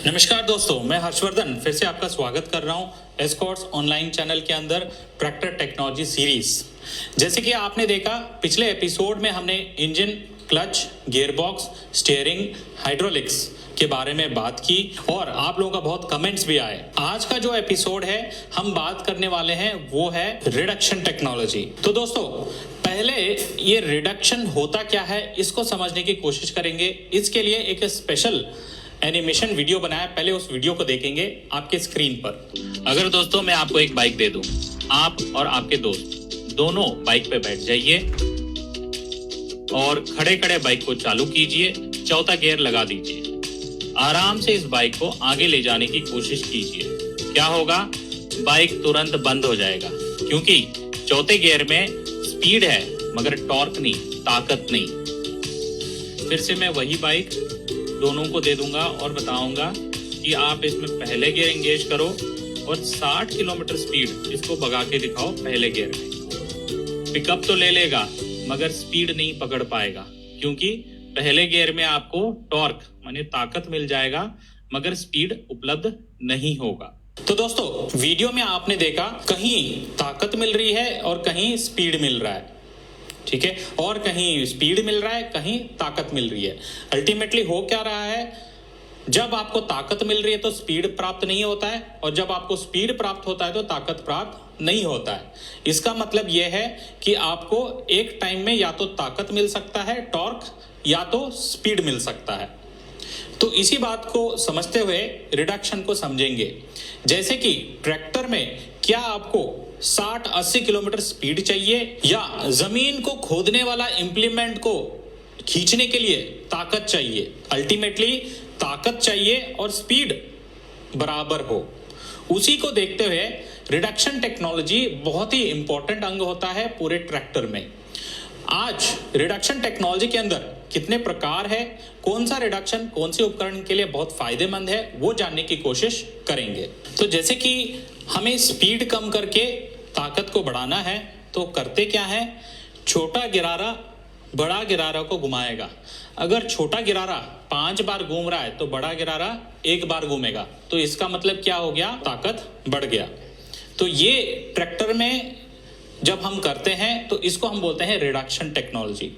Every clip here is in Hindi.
नमस्कार दोस्तों, मैं हर्षवर्धन फिर से आपका स्वागत कर रहा हूं एस्कॉर्ट्स ऑनलाइन चैनल के अंदर ट्रैक्टर टेक्नोलॉजी सीरीज। जैसे कि आपने देखा, पिछले एपिसोड में हमने engine, clutch, gearbox, steering, hydraulics के बारे में बात की और आप लोगों का बहुत कमेंट्स भी आए। आज का जो एपिसोड है हम बात करने वाले हैं वो है रिडक्शन टेक्नोलॉजी। तो दोस्तों, पहले ये रिडक्शन होता क्या है इसको समझने की कोशिश करेंगे। इसके लिए एक स्पेशल एनिमेशन वीडियो बनाया, पहले उस वीडियो को देखेंगे आपके स्क्रीन पर। अगर दोस्तों मैं आपको एक बाइक दे दूं, आप और आपके दोस्त दोनों बाइक पे बैठ जाइए और खड़े खड़े बाइक को चालू कीजिए, चौथा गियर लगा दीजिए, आराम से इस बाइक को आगे ले जाने की कोशिश कीजिए। क्या होगा? बाइक तुरंत बंद हो जाएगा, क्योंकि चौथे गियर में स्पीड है मगर टॉर्क नहीं, ताकत नहीं। फिर से मैं वही बाइक दोनों को दे दूंगा और बताऊंगा कि आप इसमें पहले गियर एंगेज करो और 60 किलोमीटर स्पीड इसको भगा के दिखाओ पहले गियर में। पिकअप तो ले लेगा मगर स्पीड नहीं पकड़ पाएगा, क्योंकि पहले गियर में आपको टॉर्क माने ताकत मिल जाएगा मगर स्पीड उपलब्ध नहीं होगा। तो दोस्तों, वीडियो में आपने देखा कहीं ताकत मिल रही है और कहीं स्पीड मिल रहा है, ठीक है, और कहीं स्पीड मिल रहा है, कहीं ताकत मिल रही है। अल्टीमेटली हो क्या रहा है? जब आपको ताकत मिल रही है तो स्पीड प्राप्त नहीं होता है, और जब आपको स्पीड प्राप्त होता है तो ताकत प्राप्त नहीं होता है। इसका मतलब यह है कि आपको एक टाइम में या तो ताकत मिल सकता है, टॉर्क, या तो स्पीड मिल सकता है। तो इसी बात को समझते हुए रिडक्शन को समझेंगे। जैसे कि ट्रैक्टर में क्या आपको 60-80 किलोमीटर स्पीड चाहिए, या जमीन को खोदने वाला इंप्लीमेंट को खींचने के लिए ताकत चाहिए? अल्टीमेटली ताकत चाहिए और स्पीड बराबर हो। उसी को देखते हुए रिडक्शन टेक्नोलॉजी बहुत ही इंपॉर्टेंट अंग होता है पूरे ट्रैक्टर में। आज रिडक्शन टेक्नोलॉजी के अंदर कितने प्रकार है, कौन सा रिडक्शन कौन से उपकरण के लिए बहुत फायदेमंद है, वो जानने की कोशिश करेंगे। तो जैसे कि हमें स्पीड कम करके ताकत को बढ़ाना है, तो करते क्या है? छोटा गिरारा बड़ा गिरारा को घुमाएगा। अगर छोटा गिरारा 5 बार घूम रहा है तो बड़ा गिरारा 1 बार घूमेगा। तो इसका मतलब क्या हो गया? ताकत बढ़ गया। तो ये ट्रैक्टर में जब हम करते हैं तो इसको हम बोलते हैं रिडक्शन टेक्नोलॉजी।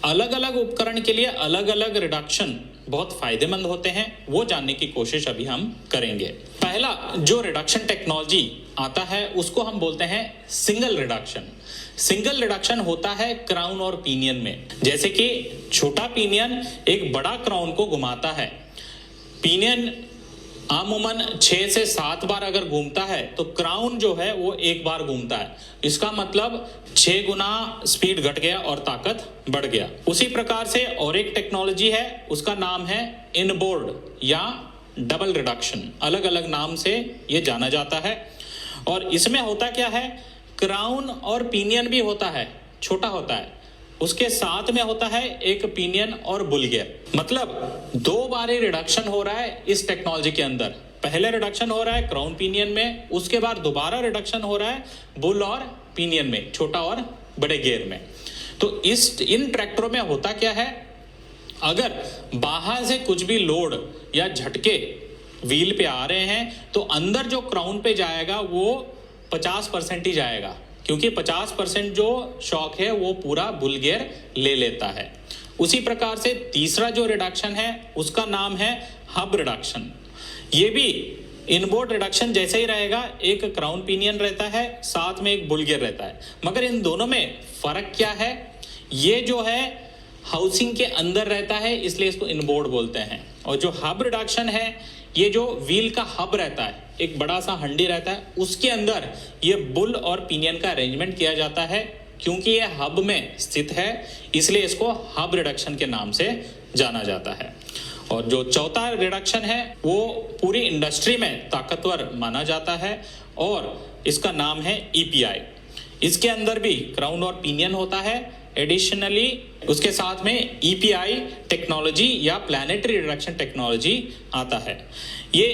अलग अलग उपकरण के लिए अलग अलग रिडक्शन बहुत फायदेमंद होते हैं, वो जानने की कोशिश अभी हम करेंगे। पहला जो रिडक्शन टेक्नोलॉजी आता है उसको हम बोलते हैं सिंगल रिडक्शन। सिंगल रिडक्शन होता है क्राउन और पिनियन में। जैसे कि छोटा पिनियन एक बड़ा क्राउन को घुमाता है। पिनियन आमूमन 6 से 7 बार अगर घूमता है तो क्राउन जो है वो 1 बार घूमता है। इसका मतलब 6 गुना स्पीड घट गया और ताकत बढ़ गया। उसी प्रकार से और एक टेक्नोलॉजी है, उसका नाम है इनबोर्ड या डबल रिडक्शन। अलग अलग नाम से ये जाना जाता है। और इसमें होता क्या है? क्राउन और पिनियन भी होता है, छोटा होता है, उसके साथ में होता है एक पिनियन और बुल गियर। मतलब 2 बार रिडक्शन हो रहा है इस टेक्नोलॉजी के अंदर। पहले रिडक्शन हो रहा है क्राउन पिनियन में, उसके बाद दोबारा रिडक्शन हो रहा है बुल और पिनियन में, छोटा और बड़े गियर में। तो इन ट्रैक्टरों में होता क्या है? अगर बाहर से कुछ भी लोड या झटके व्हील पे आ रहे हैं तो अंदर जो क्राउन पे जाएगा वो 50% ही जाएगा, क्योंकि 50% जो शॉक है वो पूरा बुल गियर ले लेता है। उसी प्रकार से तीसरा जो रिडक्शन है उसका नाम है हब रिडक्शन। ये भी इनबोर्ड रिडक्शन जैसे ही रहेगा, एक क्राउन पिनियन रहता है, साथ में एक बुल गियर रहता है। मगर इन दोनों में फर्क क्या है? ये जो है हाउसिंग के अंदर रहता है, इसलिए इसको इनबोर्ड बोलते हैं। और जो हब रिडक्शन है, ये जो व्हील का हब रहता है, एक बड़ा सा हंडी रहता है, उसके अंदर ये बुल और पिनियन का अरेंजमेंट किया जाता है। क्योंकि ये हब में स्थित है इसलिए इसको हब रिडक्शन के नाम से जाना जाता है। और जो चौथा रिडक्शन है वो पूरी इंडस्ट्री में ताकतवर माना जाता है और इसका नाम है ईपीआई। इसके अंदर भी क्राउन और पिनियन होता है। एडिशनली उसके साथ में ईपीआई टेक्नोलॉजी या प्लैनेटरी रिडक्शन टेक्नोलॉजी आता है। ये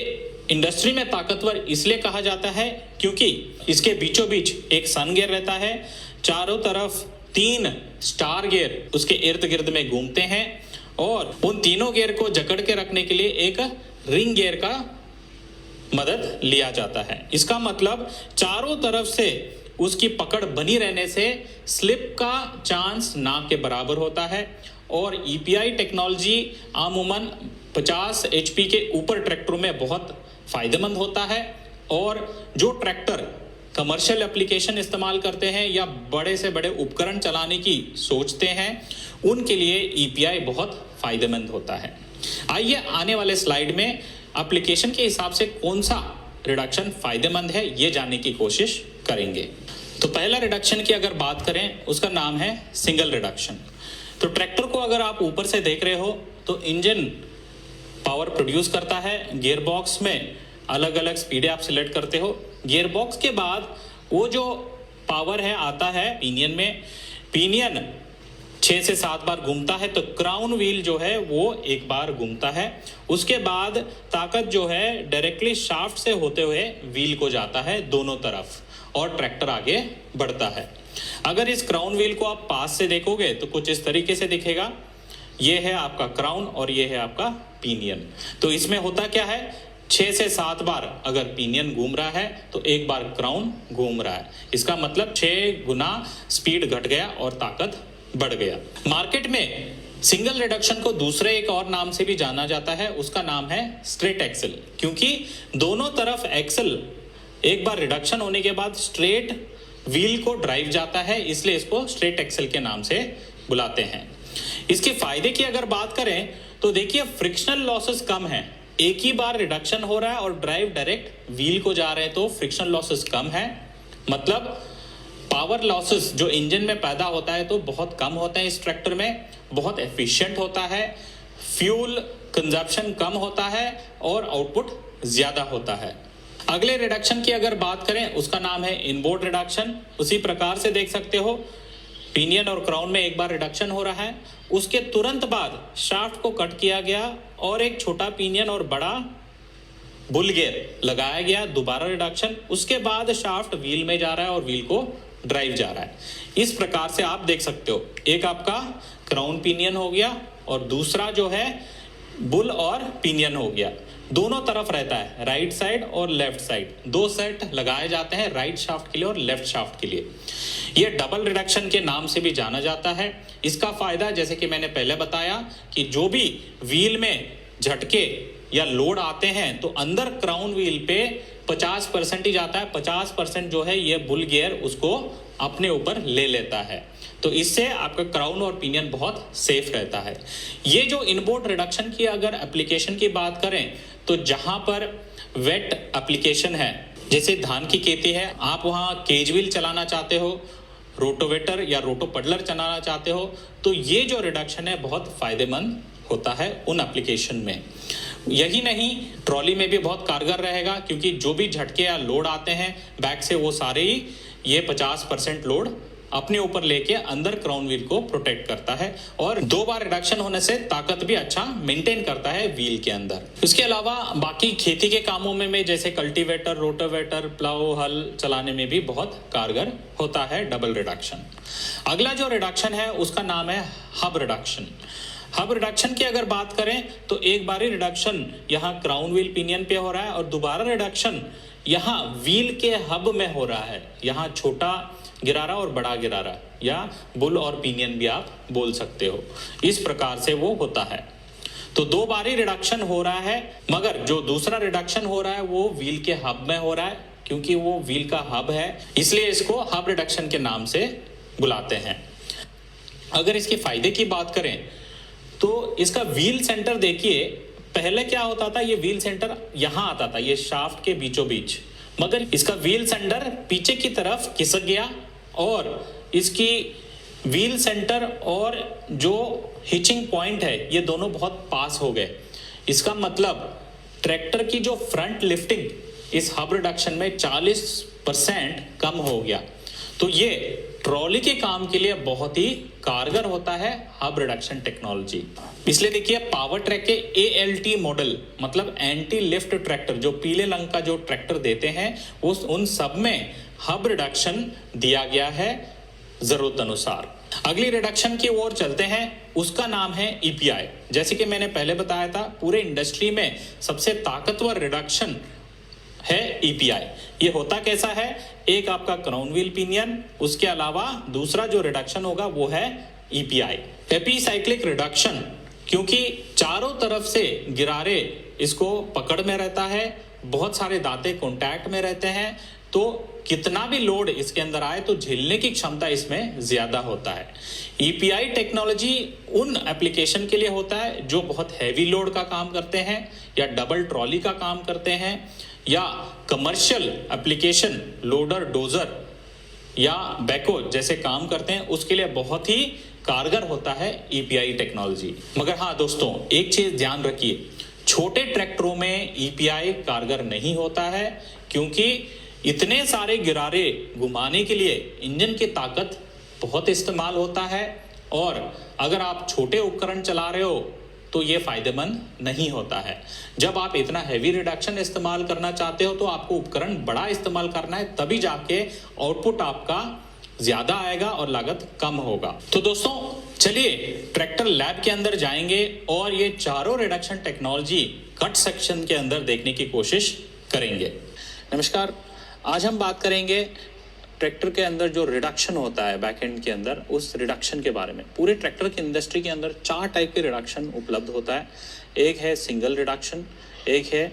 इंडस्ट्री में ताकतवर इसलिए कहा जाता है क्योंकि इसके बीचों बीच एक सन गियर रहता है, चारों तरफ 3 स्टार गियर उसके इर्द गिर्द में घूमते हैं और उन तीनों गियर को जकड़ के रखने के लिए एक रिंग गियर का मदद लिया जाता है। इसका मतलब चारों तरफ से उसकी पकड़ बनी रहने से स्लिप का चांस ना के बराबर होता है और ईपीआई टेक्नोलॉजी आमूमन 50 एचपी के ऊपर ट्रैक्टरों में बहुत फायदेमंद होता है और जो ट्रैक्टर कमर्शियल एप्लीकेशन इस्तेमाल करते हैं या बड़े से बड़े उपकरण चलाने की सोचते हैं उनके लिए ईपीआई बहुत फायदेमंद होता है। आइए आने वाले स्लाइड में एप्लीकेशन के हिसाब से कौन सा रिडक्शन फायदेमंद है ये जानने की कोशिश करेंगे। तो पहला रिडक्शन की अगर बात करें उसका नाम है सिंगल रिडक्शन। तो ट्रैक्टर को अगर आप ऊपर से देख रहे हो तो इंजन पावर प्रोड्यूस करता है, गियर बॉक्स में अलग अलग स्पीडें आप सिलेक्ट करते हो। गियर बॉक्स के बाद वो जो पावर है आता है पिनियन में, पिनियन 6 से 7 बार घूमता है तो क्राउन व्हील जो है वो एक बार घूमता है। उसके बाद ताकत जो है डायरेक्टली शाफ्ट से होते हुए व्हील को जाता है दोनों तरफ और ट्रैक्टर आगे बढ़ता है। अगर इस क्राउन व्हील को आप पास से देखोगे तो कुछ इस तरीके से दिखेगा। ये है आपका क्राउन और ये है आपका पिनियन। तो इसमें होता क्या है, 6 से 7 बार अगर पिनियन घूम रहा है तो एक बार क्राउन घूम रहा है। इसका मतलब 6 गुना स्पीड घट गया और ताकत बढ़ गया। मार्केट में सिंगल रिडक्शन को दूसरे एक और नाम से भी जाना जाता है, उसका नाम है स्ट्रेट एक्सल, क्योंकि दोनों तरफ एक्सल एक बार रिडक्शन होने के बाद स्ट्रेट व्हील को ड्राइव जाता है, इसलिए इसको स्ट्रेट एक्सल के नाम से बुलाते हैं। इसके फायदे की अगर बात करें तो देखिए फ्रिक्शनल लॉसेस कम है। एक ही बार रिडक्शन हो रहा है और ड्राइव डायरेक्ट व्हील को जा रहे हैं तो फ्रिक्शनल लॉसेस कम है, मतलब पावर लॉसेस जो इंजन में पैदा होता है तो बहुत कम होते हैं। इस ट्रैक्टर में बहुत एफिशिएंट होता है, फ्यूल कंजप्शन कम होता है और आउटपुट ज्यादा होता है। अगले रिडक्शन की अगर बात करें उसका नाम है इनबोर्ड रिडक्शन। उसी प्रकार से देख सकते हो पिनियन और क्राउन में एक बार रिडक्शन हो रहा है, उसके तुरंत बाद शाफ्ट को कट किया गया और एक छोटा पिनियन और बड़ा बुल गियर लगाया गया, दोबारा रिडक्शन, उसके बाद शाफ्ट व्हील में जा रहा है और व्हील को ड्राइव जा रहा है। इस प्रकार से आप देख सकते हो एक आपका क्राउन पिनियन हो गया और दूसरा जो है बुल और पिनियन हो गया। दोनों तरफ रहता है, राइट साइड और लेफ्ट साइड, 2 सेट लगाए जाते हैं, राइट शाफ्ट के लिए और लेफ्ट शाफ्ट के लिए। ये डबल रिडक्शन के नाम से भी जाना जाता है। इसका फायदा जैसे कि मैंने पहले बताया कि जो भी व्हील में झटके या लोड आते हैं तो अंदर क्राउन व्हील पे 50% ही जाता है, 50% जो है ये बुल गियर उसको अपने ऊपर ले लेता है। तो इससे आपका क्राउन और पिनियन बहुत सेफ रहता है। ये जो इनबोर्ड रिडक्शन की अगर एप्लीकेशन की बात करें तो जहां पर वेट एप्लीकेशन है, जैसे धान की खेती है, आप वहां केज व्हील चलाना चाहते हो, रोटोवेटर या रोटो पडलर चलाना चाहते हो, तो ये जो रिडक्शन है बहुत फायदेमंद होता है उन एप्लीकेशन में। यही नहीं, ट्रॉली में भी बहुत कारगर रहेगा, क्योंकि जो भी झटके या लोड आते हैं बैक से वो सारे ही ये 50% लोड अपने ऊपर लेके अंदर क्राउन व्हील को प्रोटेक्ट करता है और 2 बार रिडक्शन होने से ताकत भी अच्छा मेंटेन करता है व्हील के अंदर। इसके अलावा बाकी खेती के कामों में जैसे कल्टीवेटर, रोटावेटर, प्लाव, हल चलाने में भी बहुत कारगर होता है डबल रिडक्शन। अगला जो रिडक्शन है उसका नाम है हब रिडक्शन। हब रिडक्शन की अगर बात करें तो एक बारी रिडक्शन यहाँ क्राउन व्हील पिनियन पे हो रहा है और दोबारा रिडक्शन यहाँ व्हील के हब में हो रहा है। यहाँ छोटा गिरारा और बड़ा गिरारा या बुल और पिनियन भी आप बोल सकते हो, इस प्रकार से वो होता है। तो 2 बारी रिडक्शन हो रहा है, मगर जो दूसरा रिडक्शन हो रहा है वो व्हील के हब में हो रहा है, क्योंकि वो व्हील का हब है, इसलिए इसको हब रिडक्शन के नाम से बुलाते हैं। अगर इसके फायदे की बात करें तो इसका व्हील सेंटर देखिए, पहले क्या होता था, ये व्हील सेंटर यहाँ आता था, ये शाफ्ट के बीचों बीच, मगर इसका व्हील सेंटर पीछे की तरफ खिसक गया और इसकी व्हील सेंटर और जो हिचिंग पॉइंट है ये दोनों बहुत पास हो गए। इसका मतलब ट्रैक्टर की जो फ्रंट लिफ्टिंग इस हब रिडक्शन में 40% कम हो गया। तो ये ट्रॉली के काम के लिए बहुत ही कारगर होता है हब रिडक्शन टेक्नोलॉजी। इसलिए देखिए पावर ट्रैक के ALT मॉडल मतलब एंटी लिफ्ट ट्रैक्टर, जो पीले रंग का जो ट्रैक्टर देते हैं उन सब में हब रिडक्शन दिया गया है जरूरत अनुसार। अगली रिडक्शन की ओर चलते हैं, उसका नाम है ईपीआई। जैसे कि मैंने पहले बताया था, पूरे इंडस्ट्री में सबसे ताकतवर रिडक्शन है ईपीआई। ये होता कैसा है, एक आपका क्राउन व्हील पिनियन, उसके अलावा दूसरा जो रिडक्शन होगा वो है ईपीआई, एपीसाइक्लिक रिडक्शन। क्योंकि चारों तरफ से गिरारे इसको पकड़ में रहता है, बहुत सारे दांते कांटेक्ट में रहते हैं, तो कितना भी लोड इसके अंदर आए तो झेलने की क्षमता इसमें ज्यादा होता है। ईपीआई टेक्नोलॉजी उन एप्लीकेशन के लिए होता है जो बहुत हैवी लोड का काम करते हैं, या डबल ट्रॉली का काम करते हैं, या कमर्शियल एप्लीकेशन लोडर डोजर या बैको जैसे काम करते हैं, उसके लिए बहुत ही कारगर होता है ईपीआई टेक्नोलॉजी। मगर हाँ दोस्तों, एक चीज ध्यान रखिए, छोटे ट्रैक्टरों में ईपीआई कारगर नहीं होता है, क्योंकि इतने सारे गिरारे घुमाने के लिए इंजन की ताकत बहुत इस्तेमाल होता है, और अगर आप छोटे उपकरण चला रहे हो तो ये फायदेमंद नहीं होता है। जब आप इतना हैवी रिडक्शन इस्तेमाल करना चाहते हो तो आपको उपकरण बड़ा इस्तेमाल करना है, तभी जाके आउटपुट आपका ज्यादा आएगा और लागत कम होगा। तो दोस्तों चलिए ट्रैक्टर लैब के अंदर जाएंगे और ये चारों रिडक्शन टेक्नोलॉजी कट सेक्शन के अंदर देखने की कोशिश करेंगे। नमस्कार, आज हम बात करेंगे ट्रैक्टर के अंदर जो रिडक्शन होता है बैक एंड के अंदर, उस रिडक्शन के बारे में। पूरे ट्रैक्टर की इंडस्ट्री के अंदर 4 टाइप के रिडक्शन उपलब्ध होता है। एक है सिंगल रिडक्शन, एक है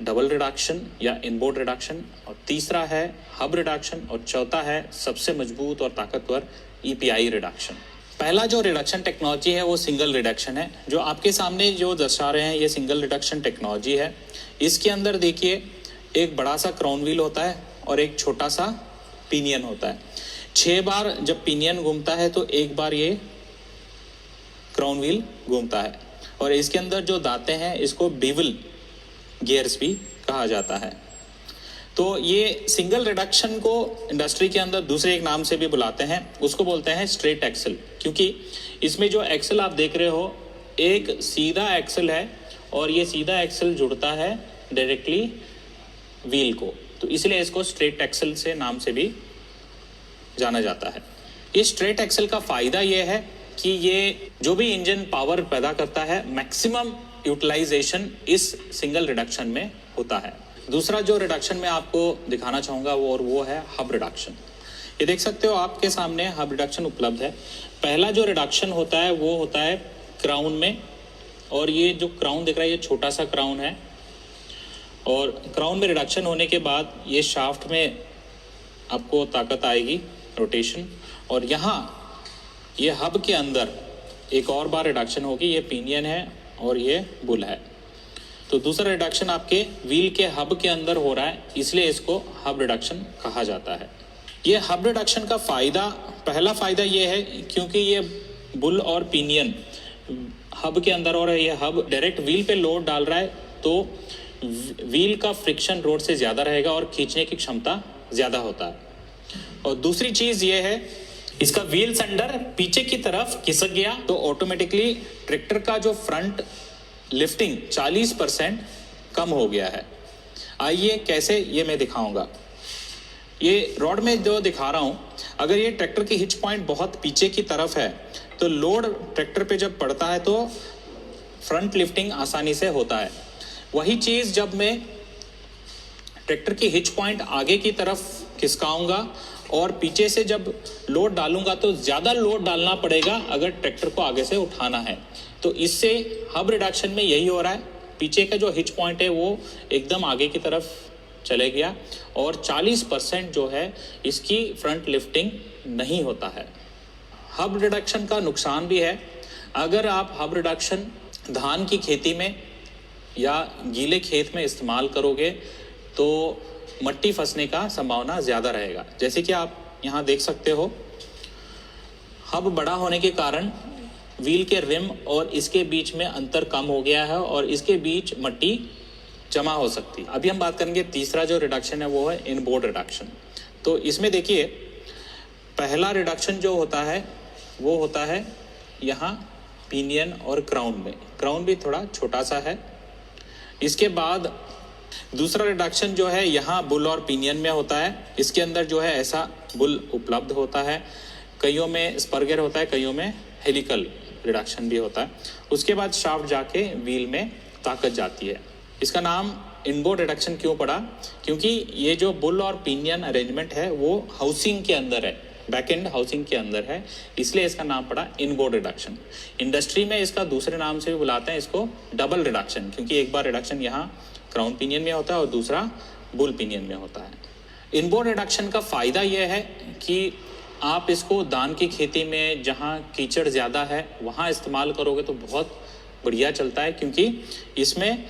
डबल रिडक्शन या इनबोर्ड रिडक्शन, और तीसरा है हब रिडक्शन, और चौथा है सबसे मजबूत और ताकतवर ईपीआई रिडक्शन। पहला जो रिडक्शन टेक्नोलॉजी है वो सिंगल रिडक्शन है। जो आपके सामने जो दर्शा रहे हैं ये सिंगल रिडक्शन टेक्नोलॉजी है। इसके अंदर देखिए एक बड़ा सा क्राउन व्हील होता है और एक छोटा सा पिनियन होता है। 6 बार जब पिनियन घूमता है तो एक बार ये क्राउन व्हील घूमता है, और इसके अंदर जो दांते हैं इसको बेवल गियर्स भी कहा जाता है। तो ये सिंगल रिडक्शन को इंडस्ट्री के अंदर दूसरे एक नाम से भी बुलाते हैं, उसको बोलते हैं स्ट्रेट एक्सल। क्योंकि इसमें जो एक्सल आप देख रहे हो एक सीधा एक्सल है, और ये सीधा एक्सल जुड़ता है डायरेक्टली व्हील को, तो इसलिए इसको स्ट्रेट एक्सल से नाम से भी जाना जाता है। ये स्ट्रेट एक्सल का फायदा ये है कि ये जो भी इंजन पावर पैदा करता है मैक्सिमम यूटिलाइजेशन इस सिंगल रिडक्शन में होता है। दूसरा जो रिडक्शन में आपको दिखाना चाहूँगा वो है हब रिडक्शन। ये देख सकते हो आपके सामने हब रिडक्शन उपलब्ध है। पहला जो रिडक्शन होता है वो होता है क्राउन में, और ये जो क्राउन दिख रहा है ये छोटा सा क्राउन है, और क्राउन में रिडक्शन होने के बाद ये शाफ्ट में आपको ताकत आएगी, रोटेशन, और यहाँ ये हब के अंदर एक और बार रिडक्शन होगी। ये पिनियन है और ये बुल है। तो दूसरा रिडक्शन आपके व्हील के हब के अंदर हो रहा है, इसलिए इसको हब रिडक्शन कहा जाता है। ये हब रिडक्शन का फायदा, पहला फायदा ये है क्योंकि ये बुल और पिनियन हब के अंदर, और ये हब डायरेक्ट व्हील पे लोड डाल रहा है, तो व्हील का फ्रिक्शन रोड से ज़्यादा रहेगा और खींचने की क्षमता ज़्यादा होता है। और दूसरी चीज़ ये है, इसका व्हील सेंटर पीछे की तरफ खिसक गया तो ऑटोमेटिकली ट्रैक्टर का जो फ्रंट लिफ्टिंग 40% कम हो गया है। आइए कैसे, ये मैं दिखाऊंगा। ये रॉड में जो दिखा रहा हूँ, अगर ये ट्रैक्टर की हिच पॉइंट बहुत पीछे की तरफ है तो लोड ट्रैक्टर पे जब पड़ता है तो फ्रंट लिफ्टिंग आसानी से होता है। वही चीज़ जब मैं ट्रैक्टर की हिच पॉइंट आगे की तरफ खिसकाऊंगा और पीछे से जब लोड डालूंगा तो ज़्यादा लोड डालना पड़ेगा अगर ट्रैक्टर को आगे से उठाना है। तो इससे हब रिडक्शन में यही हो रहा है, पीछे का जो हिच पॉइंट है वो एकदम आगे की तरफ चले गया, और 40% जो है इसकी फ्रंट लिफ्टिंग नहीं होता है। हब रिडक्शन का नुकसान भी है। अगर आप हब रिडक्शन धान की खेती में या गीले खेत में इस्तेमाल करोगे तो मट्टी फंसने का संभावना ज़्यादा रहेगा। जैसे कि आप यहाँ देख सकते हो, हब बड़ा होने के कारण व्हील के रिम और इसके बीच में अंतर कम हो गया है और इसके बीच मट्टी जमा हो सकती है। अभी हम बात करेंगे तीसरा जो रिडक्शन है वो है इनबोर्ड रिडक्शन। तो इसमें देखिए पहला रिडक्शन जो होता है वो होता है यहाँ पिनियन और क्राउन में, क्राउन भी थोड़ा छोटा सा है। इसके बाद दूसरा रिडक्शन जो है यहाँ बुल और पिनियन में होता है, इसके अंदर जो है ऐसा बुल उपलब्ध होता है। कईयों में स्पर गियर होता है, कईयों में हेलिकल रिडक्शन भी होता है। उसके बाद शाफ्ट जाके व्हील में ताकत जाती है। इसका नाम इनबोर्ड रिडक्शन क्यों पड़ा? क्योंकि ये जो बुल और पिनियन अरेंजमेंट है वो हाउसिंग के अंदर है, बैक एंड हाउसिंग के अंदर है, इसलिए इसका नाम पड़ा इनबोर्ड रिडक्शन। इंडस्ट्री में इसका दूसरे नाम से भी बुलाते हैं इसको डबल रिडक्शन, क्योंकि एक बार रिडक्शन यहाँ क्राउन पिनियन में होता है और दूसरा बुल पिनियन में होता है। इनबोर्ड रिडक्शन का फ़ायदा यह है कि आप इसको धान की खेती में जहाँ कीचड़ ज़्यादा है वहाँ इस्तेमाल करोगे तो बहुत बढ़िया चलता है, क्योंकि इसमें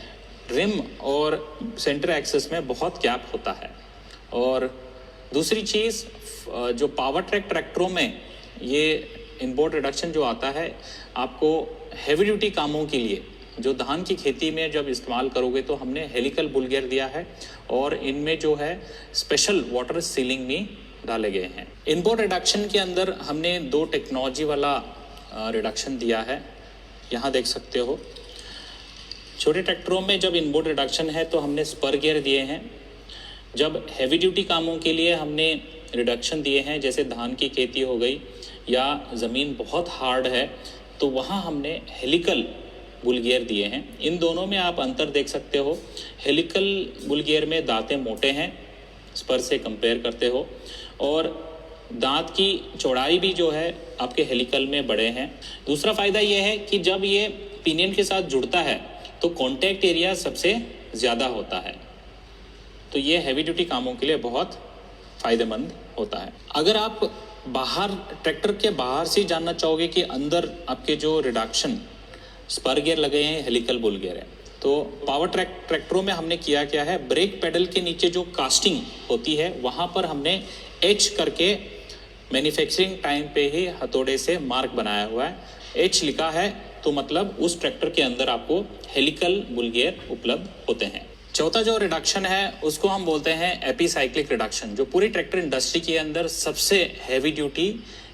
रिम और सेंटर एक्सेस में बहुत गैप होता है। और दूसरी चीज़, जो पावर ट्रैक ट्रैक्टरों में ये इनबोर्ड रिडक्शन जो आता है, आपको हैवी ड्यूटी कामों के लिए जो धान की खेती में जब इस्तेमाल करोगे तो हमने हेलिकल बुल गियर दिया है और इनमें जो है स्पेशल वाटर सीलिंग भी डाले गए हैं। इनबोर्ड रिडक्शन के अंदर हमने 2 टेक्नोलॉजी वाला रिडक्शन दिया है, यहाँ देख सकते हो। छोटे ट्रैक्टरों में जब इनबोर्ड रिडक्शन है तो हमने स्पर गियर दिए हैं। जब हैवी ड्यूटी कामों के लिए हमने रिडक्शन दिए हैं, जैसे धान की खेती हो गई या ज़मीन बहुत हार्ड है, तो वहाँ हमने हेलिकल बुल गियर दिए हैं। इन दोनों में आप अंतर देख सकते हो। हेलिकल बुल गियर में दांतें मोटे हैं स्पर से कंपेयर करते हो, और दांत की चौड़ाई भी जो है आपके हेलिकल में बड़े हैं। दूसरा फ़ायदा ये है कि जब ये पिनियन के साथ जुड़ता है तो कॉन्टैक्ट एरिया सबसे ज़्यादा होता है, तो ये हैवी ड्यूटी कामों के लिए बहुत फ़ायदेमंद होता है। अगर आप बाहर ट्रैक्टर के बाहर से जानना चाहोगे कि अंदर आपके जो रिडक्शन स्पर गियर लगे हैं, हेलिकल बुल गियर है, तो पावर ट्रैक्टरों में हमने किया क्या है, ब्रेक पेडल के नीचे जो कास्टिंग होती है वहाँ पर हमने एच करके मैन्युफैक्चरिंग टाइम पे ही हथौड़े से मार्क बनाया हुआ है। एच लिखा है तो मतलब उस ट्रैक्टर के अंदर आपको हेलिकल बुल गियर उपलब्ध होते हैं। चौथा जो रिडक्शन है उसको हम बोलते हैं एपीसाइक्लिक रिडक्शन, जो पूरी ट्रैक्टर इंडस्ट्री के अंदर सबसे हैवी ड्यूटी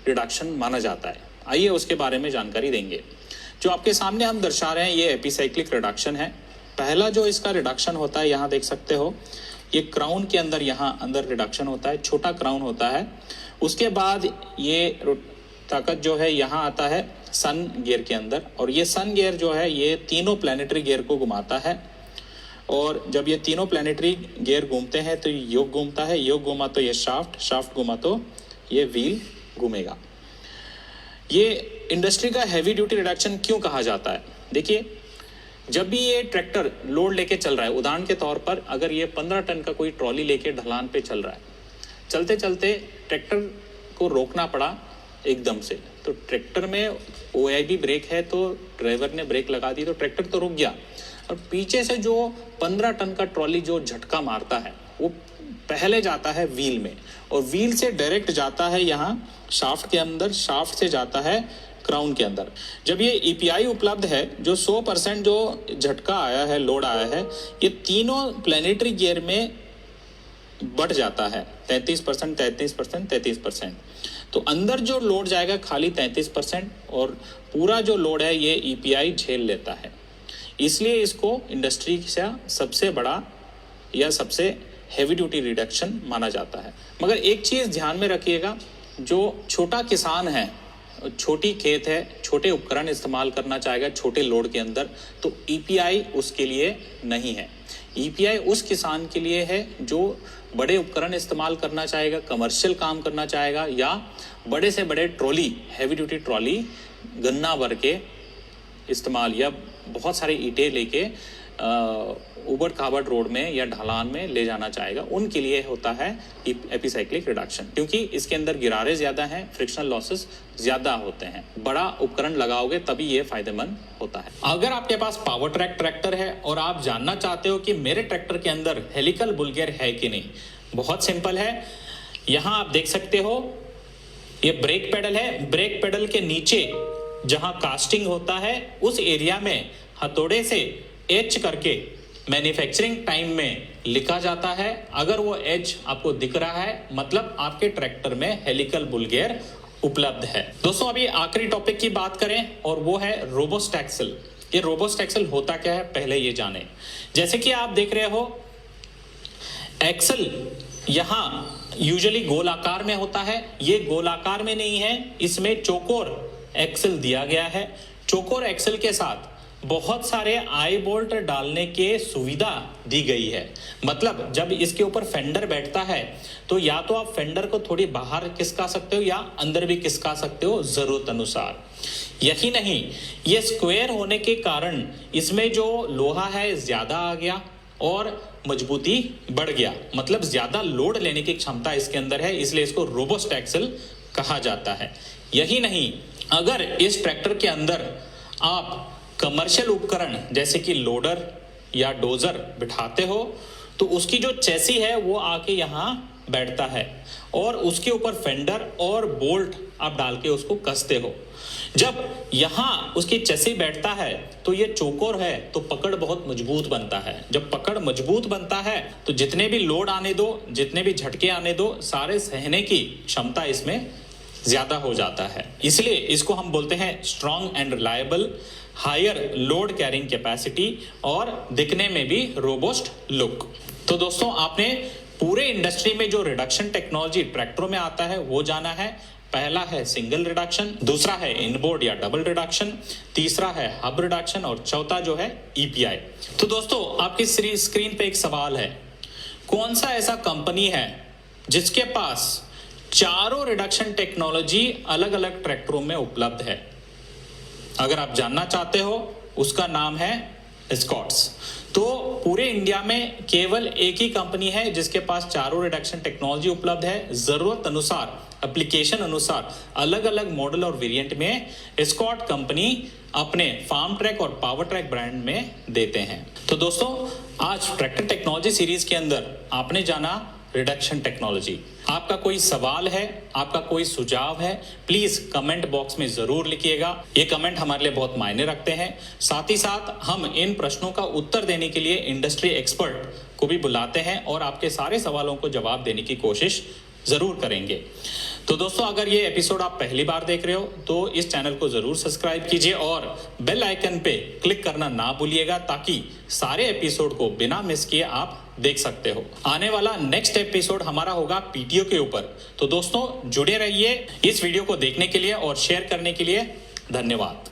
रिडक्शन माना जाता है। आइए उसके बारे में जानकारी देंगे। जो आपके सामने हम दर्शा रहे हैं ये एपीसाइक्लिक रिडक्शन है। पहला जो इसका रिडक्शन होता है यहाँ देख सकते हो, ये क्राउन के अंदर यहाँ अंदर रिडक्शन होता है, छोटा क्राउन होता है। उसके बाद ये ताकत जो है यहाँ आता है सन गियर के अंदर, और ये सन गियर जो है ये तीनों प्लैनेटरी गियर को घुमाता है, और जब ये तीनों प्लैनेटरी गियर घूमते हैं तो योग घूमता है, योग घूमा तो ये शाफ्ट घूमा तो ये व्हील घूमेगा। ये इंडस्ट्री का हैवी ड्यूटी रिडक्शन क्यों कहा जाता है? देखिए, जब भी ये ट्रैक्टर लोड लेके चल रहा है, उदाहरण के तौर पर अगर ये 15 टन का कोई ट्रॉली लेके ढलान पे चल रहा है, चलते चलते ट्रैक्टर को रोकना पड़ा एकदम से, तो ट्रैक्टर में OIB ब्रेक है तो ड्राइवर ने ब्रेक लगा दी तो ट्रैक्टर तो रुक गया, और पीछे से जो 15 टन का ट्रॉली जो झटका मारता है वो पहले जाता है व्हील में, और व्हील से डायरेक्ट जाता है यहाँ शाफ्ट के अंदर, शाफ्ट से जाता है क्राउन के अंदर। जब ये EPI उपलब्ध है, जो 100% जो झटका आया है, लोड आया है, ये तीनों प्लैनेटरी गियर में बढ़ जाता है 33%, 33%, 33%। तो अंदर जो लोड जाएगा खाली 33%, और पूरा जो लोड है ये EPI झेल लेता है। इसलिए इसको इंडस्ट्री से सबसे बड़ा या सबसे हैवी ड्यूटी रिडक्शन माना जाता है। मगर एक चीज़ ध्यान में रखिएगा, जो छोटा किसान है, छोटी खेत है, छोटे उपकरण इस्तेमाल करना चाहेगा छोटे लोड के अंदर, तो EPI उसके लिए नहीं है। EPI उस किसान के लिए है जो बड़े उपकरण इस्तेमाल करना चाहेगा, कमर्शियल काम करना चाहेगा, या बड़े से बड़े ट्रॉली, हैवी ड्यूटी ट्रॉली गन्ना भर के इस्तेमाल, या बहुत सारे ईंटें लेके उबड़ खाबड़ रोड में या ढलान में ले जाना चाहेगा, उनके लिए होता है एपीसाइक्लिक रिडक्शन, क्योंकि इसके अंदर गिरारे ज़्यादा हैं, फ्रिक्शनल लॉसेस ज़्यादा होते हैं। बड़ा उपकरण लगाओगे तभी ये फायदेमंद होता है। अगर आपके पास पावर ट्रैक ट्रैक्टर है और आप जानना चाहते हो कि मेरे ट्रैक्टर के अंदर हेलिकल बुल गियर है कि नहीं, बहुत सिंपल है। यहाँ आप देख सकते हो ये ब्रेक पेडल है, ब्रेक पेडल के नीचे जहाँ कास्टिंग होता है उस एरिया में हथौड़े से एच करके मैन्युफैक्चरिंग टाइम में लिखा जाता है। अगर वो एच आपको दिख रहा है मतलब आपके ट्रैक्टर में हेलिकल बुल गियर उपलब्ध है। दोस्तों, अभी आखिरी टॉपिक की बात करें और वो है रोबोस्ट एक्सल। ये रोबोस्ट एक्सल होता क्या है पहले ये जाने। जैसे कि आप देख रहे हो, एक्सल यहाँ यूजुअली गोलाकार में होता है, ये गोलाकार में नहीं है, इसमें चौकोर एक्सल दिया गया है। चौकोर एक्सल के साथ बहुत सारे आई बोल्ट डालने के सुविधा दी गई है। मतलब जब इसके ऊपर फेंडर बैठता है तो या तो आप फेंडर को थोड़ी बाहर खिसका सकते हो या अंदर भी खिसका सकते हो जरूरत अनुसार। यही नहीं, ये स्क्वायर होने के कारण इसमें जो लोहा है ज्यादा आ गया और मजबूती बढ़ गया, मतलब ज्यादा लोड लेने की क्षमता इसके अंदर है, इसलिए इसको रोबस्ट एक्सल कहा जाता है। यही नहीं, अगर इस ट्रैक्टर के अंदर आप कमर्शियल उपकरण जैसे कि लोडर या डोजर बिठाते हो तो उसकी जो चेसी है वो आके यहाँ बैठता है और उसके ऊपर फेंडर और बोल्ट आप डाल के उसको कसते हो। जब यहाँ उसकी चेसी बैठता है तो ये चौकोर है तो पकड़ बहुत मजबूत बनता है। जब पकड़ मजबूत बनता है तो जितने भी लोड आने दो, जितने भी झटके आने दो, सारे सहने की क्षमता इसमें ज्यादा हो जाता है। इसलिए इसको हम बोलते हैं strong and reliable, higher load carrying capacity और दिखने में भी रोबस्ट लुक। तो दोस्तों, आपने पूरे इंडस्ट्री में जो रिडक्शन टेक्नोलॉजी ट्रैक्टरों में आता है वो जाना है। पहला है सिंगल रिडक्शन, दूसरा है इनबोर्ड या डबल रिडक्शन, तीसरा है हब रिडक्शन और चौथा जो है ईपीआई। तो दोस्तों, आपकी स्क्रीन पे एक सवाल है, कौन सा ऐसा कंपनी है जिसके पास चारों रिडक्शन टेक्नोलॉजी अलग अलग ट्रैक्टरों में उपलब्ध है? अगर आप जानना चाहते हो, उसका नाम है एस्कॉर्ट्स। तो पूरे इंडिया में केवल एक ही कंपनी है जिसके पास चारों रिडक्शन टेक्नोलॉजी उपलब्ध है। जरूरत अनुसार, एप्लीकेशन अनुसार अलग अलग मॉडल और वेरिएंट में एस्कॉर्ट कंपनी अपने फार्म ट्रैक और पावर ट्रैक ब्रांड में देते हैं। तो दोस्तों, आज ट्रैक्टर टेक्नोलॉजी सीरीज के अंदर आपने जाना रिडक्शन टेक्नोलॉजी। आपका कोई सवाल है, आपका कोई सुझाव है, प्लीज कमेंट बॉक्स में जरूर लिखिएगा। ये कमेंट हमारे लिए बहुत मायने रखते हैं। साथ ही साथ हम इन प्रश्नों का उत्तर देने के लिए इंडस्ट्री एक्सपर्ट को भी बुलाते हैं और आपके सारे सवालों को जवाब देने की कोशिश जरूर करेंगे। तो दोस्तों, अगर ये एपिसोड आप पहली बार देख रहे हो तो इस चैनल को जरूर सब्सक्राइब कीजिए और बेल आइकन पे क्लिक करना ना भूलिएगा ताकि सारे एपिसोड को बिना मिस किए आप देख सकते हो। आने वाला नेक्स्ट एपिसोड हमारा होगा पीटीओ के ऊपर। तो दोस्तों, जुड़े रहिए इस वीडियो को देखने के लिए और शेयर करने के लिए। धन्यवाद।